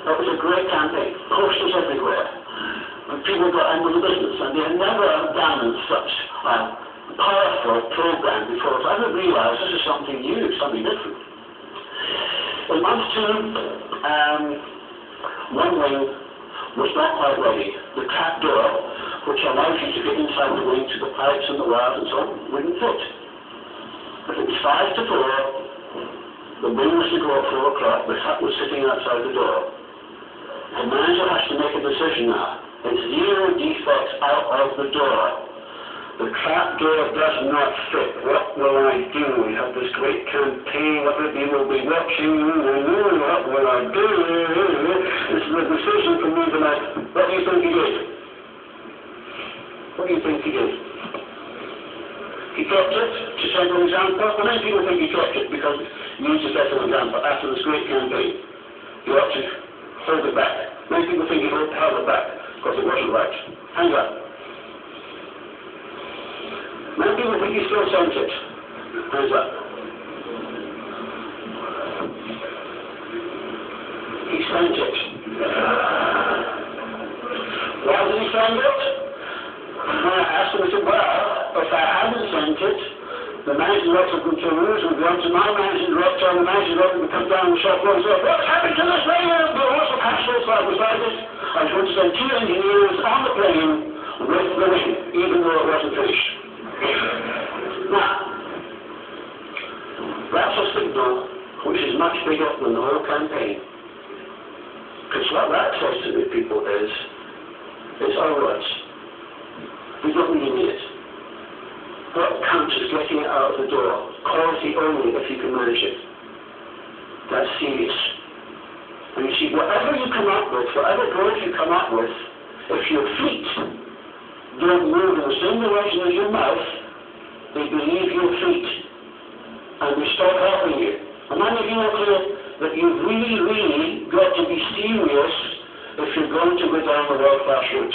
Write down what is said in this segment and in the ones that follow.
It was a great campaign, posters everywhere, and people got into the business, and they had never done such a powerful program before. So I didn't realize this is something new, something different. In month 2, one wing was not quite ready. The trap door, which allows you to get inside the wing to the pipes and the wires and so on, wouldn't fit. If it was 5 to 4, the wing was to go at 4 o'clock, the hut was sitting outside the door. The manager has to make a decision now. It's 0 defects out of the door. The trap door does not fit. What will I do? We have this great campaign. Everybody will be watching. What will I do? This is a decision for me tonight. What do you think he did? What do you think he did? He kept it to set an example. Well, many people think he kept it because he used to set an example after this great campaign. He ought to hold it back. Many people think he held it back because it wasn't right. Hang on. Many people think he still sent it. Hands up. He sent it. Why did he send it? When I asked him, I said, well, if I hadn't sent it, the managing director would go to rules and go on to my managing director, and the managing director would come down the shop floor and say, what's happened to this radio? What's the password? So I was like this. I was going to send 2 engineers on the plane with the wing, even though it wasn't finished. Now, that's a signal which is much bigger than the whole campaign. Because what that says to the people is, it's our words. We don't really need it. What counts is getting it out of the door. Quality only if you can manage it. That's serious. And you see, whatever you come up with, whatever growth you come up with, if your feet don't move in the same direction as your mouth, they believe your feet, and they stop helping you. And many of you are clear that you've really got to be serious if you're going to go down the world-class route.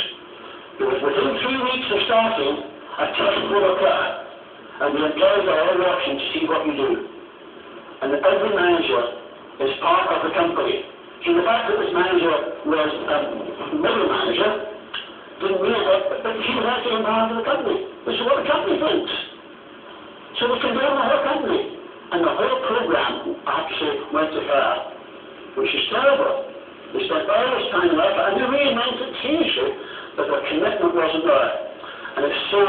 Because within 3 weeks of starting, a test will occur, and the employees are all watching to see what you do. And every manager is part of the company. See, the fact that this manager was a middle manager didn't mean that, but he was actually part of the company. This is what the company thinks. So we condemn the whole company. And the whole program, I have to say, went to hell, which is terrible. They spent all this time and effort, and they really meant it seriously, but the commitment wasn't there. And it's so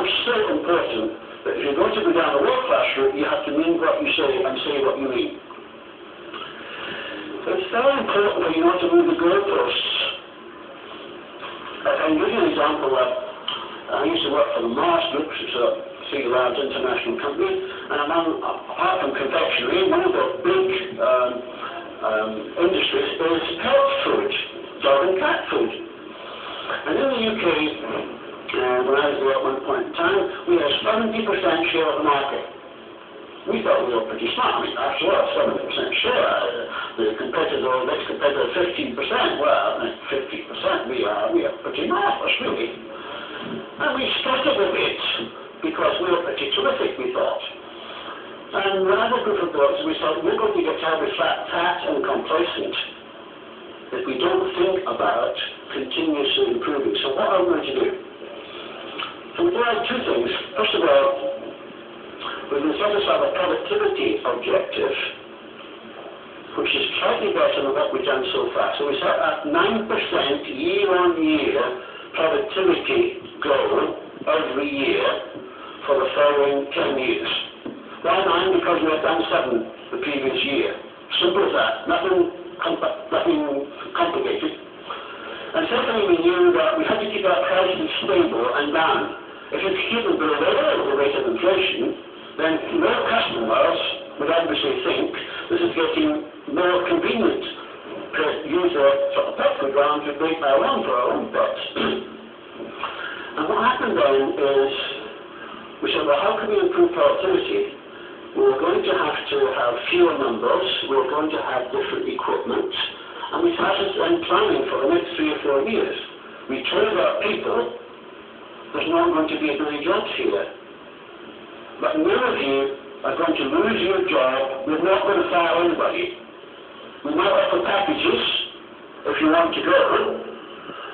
important that if you're going to go down a world-class route, you have to mean what you say and say what you mean. So it's very important for you not to move the goalposts. I'll give you an example. I used to work for the Mars Group, which is a pretty large international company, and apart from confectionery, one of the big industries is pet food, dog and cat food. And in the UK, when I was there at one point in time, we had a 70% share of the market. We thought we were pretty smart. I mean, after all, 70% share. The next competitor, 15%. Well, 50%, we are pretty marvelous, really. And we stuttered a bit, because we were pretty terrific, we thought. And another group of boys, we thought, we're going to get terribly fat and complacent if we don't think about continuously improving. So what are we going to do? So we tried 2 things. First of all, we've been set aside a productivity objective, which is slightly better than what we've done so far. So we set a 9% year-on-year productivity goal every year for the following 10 years. Why 9? Because we had done 7 the previous year. Simple as that. Nothing complicated. And secondly, we knew that we had to keep our prices stable and down. If you keep them below the rate of inflation, then more customers would obviously think this is getting more convenient to use a sort of pet food ground to break our own for our own pets. And what happened then is, we said, well, how can we improve productivity? We were going to have fewer numbers, we were going to have different equipment, and we started then planning for the next 3 or 4 years. We told our people, there's not going to be as many jobs here. But none of you are going to lose your job, we're not going to fire anybody. We might offer packages, if you want to go,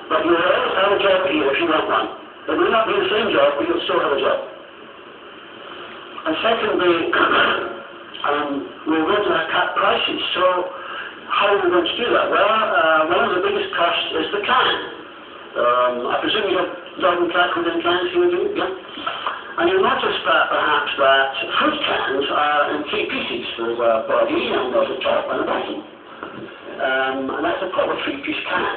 but you'll always have a job here if you want one. It may not be the same job, but you'll still have a job. And secondly, we're going to cut prices. So how are we going to do that? Well, one of the biggest costs is the can. I presume you have dog and cat food in cans here, do you? Yeah. And you'll notice that perhaps that fruit cans are in three pieces. There's a body and there's a top and a bottom. And that's a proper three-piece can.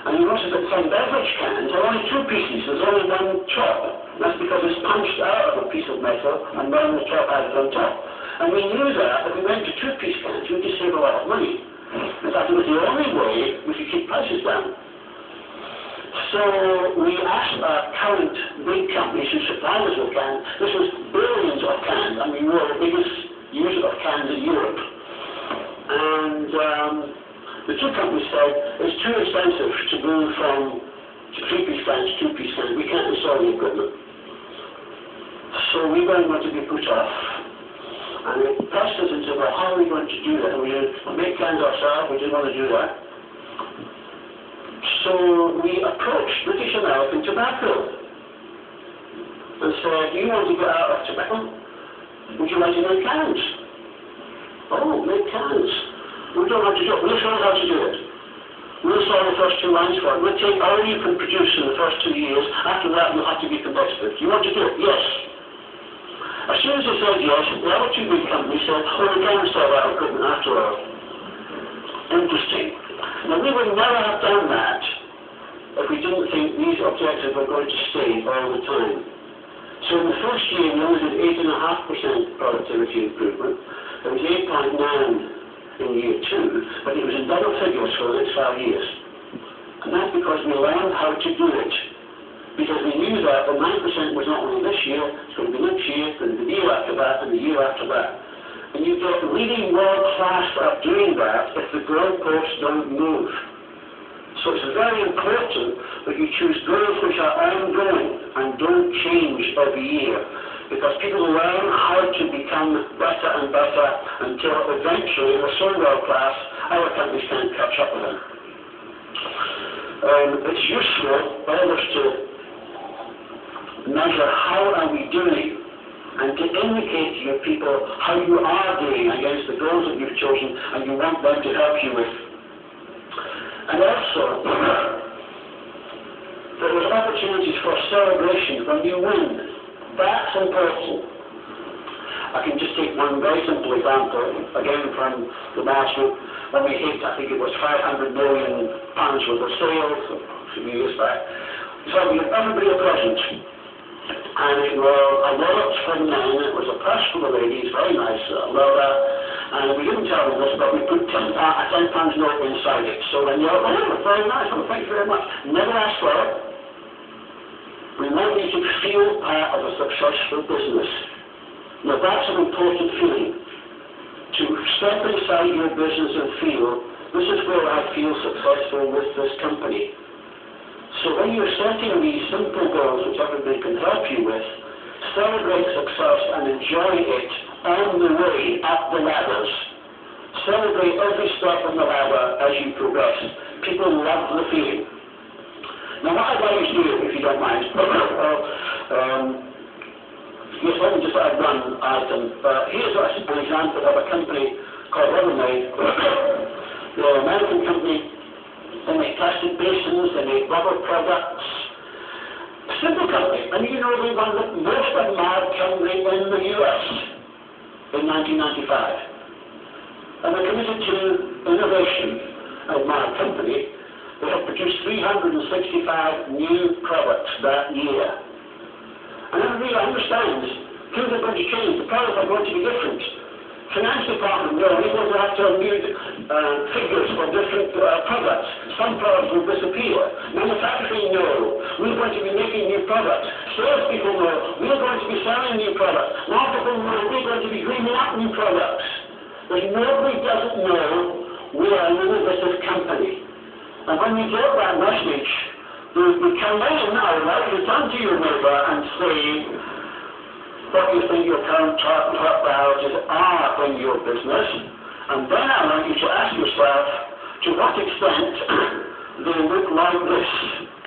And you notice that some beverage cans are only two pieces. There's only one top. That's because it's punched out of a piece of metal and then the top added on top. And we knew that if we went to two-piece cans, we could save a lot of money. In fact, it was the only way we could keep prices down. So we asked our current big companies who supply us with cans. This was billions of cans. I mean, we were the biggest user of cans in Europe. And the two companies said it's too expensive to move from three-piece cans to two-piece cans. We can't install the equipment. So we were going to be put off. And it pressed us into, well, how are we going to do that? And we make cans ourselves. We didn't want to do that. So we approached British American Tobacco and said, you want to get out of tobacco? Would you like to make cans? Oh, make cans. We don't know how to do it. We'll show you how to do it. We'll solve the first two lines for it. We'll take all you can produce in the first 2 years. After that, you'll have to be competitive. You want to do it? Yes. As soon as they said yes, the other two big companies said, oh, we can't install that equipment after all. Interesting. Now, we would never have done that if we didn't think these objectives were going to stay all the time. So in the first year, we only did 8.5% productivity improvement. It was 8.9 in year 2, but it was in double figures for the next 5 years. And that's because we learned how to do it. Because we knew that the 9% was not only this year, it's going to be next year, it's going to be the year after that, and the year after that. And you get really world class at doing that if the goalposts don't move. So it's very important that you choose goals which are ongoing and don't change every year. Because people learn how to become better and better until eventually they're so world class, our companies can't catch up with them. It's useful always to measure how are we doing and to indicate to your people how you are doing against the goals that you've chosen and you want them to help you with. And also, there was opportunities for celebration when you win. That's important. I can just take one very simple example, again from the management, when we hit, I think it was £500 million worth of sales a few years back. So we gave everybody a present. And it was a wallet from men, it was a purse for the ladies, very nice, Laura, and we didn't tell them this, but we put a £10 note inside it. So when you're, oh, very nice, well, thank you very much. Never ask for it. We want you to feel part of a successful business. Now that's an important feeling. To step inside your business and feel, this is where I feel successful with this company. So when you're setting these simple goals, which everybody can help you with, celebrate success and enjoy it on the way up the ladders. Celebrate every step on the ladder as you progress. People love the feeling. Now what I'd like you to do, if you don't mind, yes, let me just add one item. Here's an example of a company called Revolusi. They're an American company. They make plastic basins, they make rubber products. A simple company. And you know they won the most admired company in the US in 1995. And they're committed to innovation. Admired company. They have produced 365 new products that year. And everybody understands things are going to change. The products are going to be different. Finance department, no, we're going to have to have new figures for different products. Some products will disappear. Manufacturing, no. We're going to be making new products. Salespeople, no. We're going to be selling new products. Marketing, no. We're going to be dreaming up new products. There's nobody doesn't know we are an innovative company. And when you get that message, we come in now, right? You turn to your neighbour and say, what you think your current top priorities are in your business, and then I want you to ask yourself, to what extent they look like this.